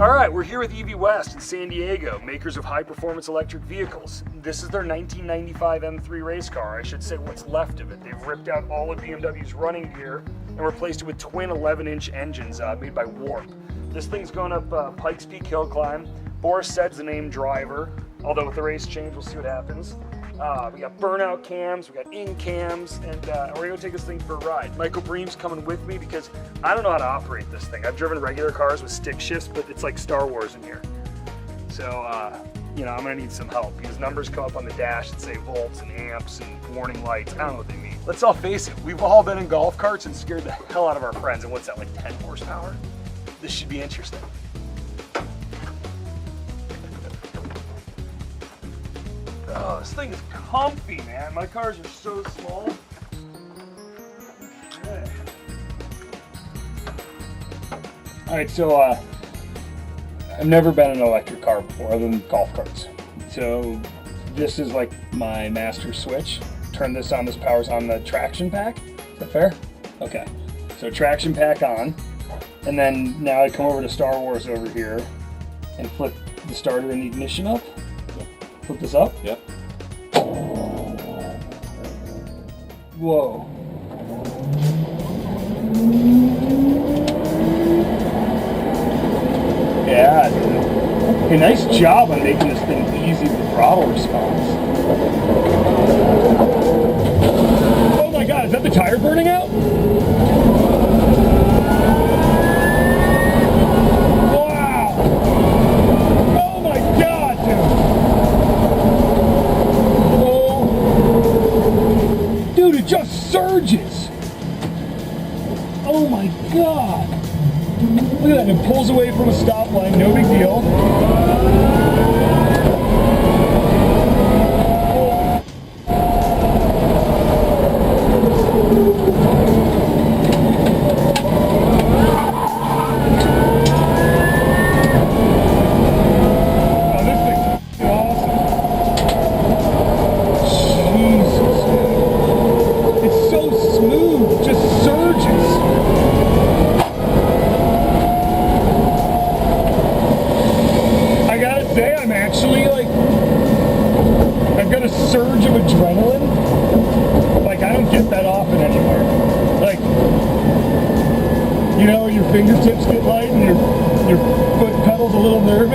All right, we're here with EV West in San Diego, makers of high-performance electric vehicles. This is their 1995 M3 race car, I should say what's left of it. They've ripped out all of BMW's running gear and replaced it with twin 11-inch engines made by Warp. This thing's going up Pikes Peak hill climb. Boris Said's the named driver, although with the race change, we'll see what happens. We got burnout cams, we got in cams, and we're gonna take this thing for a ride. Michael Bream's coming with me because I don't know how to operate this thing. I've driven regular cars with stick shifts, but it's like Star Wars in here. So, you know, I'm gonna need some help because numbers come up on the dash that say volts and amps and warning lights. I don't know what they mean. Let's all face it, we've all been in golf carts and scared the hell out of our friends. And what's that, like 10 horsepower? This should be interesting. Oh, this thing is comfy, man. My cars are so small. Yeah. All right, so I've never been in an electric car before other than golf carts. So this is like my master switch. Turn this on, this powers on the traction pack. Is that fair? Okay, so traction pack on. And then now I come over to Star Wars over here and flip the starter and ignition up. Flip this up? Yep. Whoa. Yeah, dude. Hey, nice job on making this thing easy with throttle response. Oh my god, is that the tire burning out? Surges! Oh my god! Look at that, it pulls away from a stoplight, no big deal. Surge of adrenaline. Like, I don't get that often anymore. Like, you know, your fingertips get light and your foot pedal's a little nervous.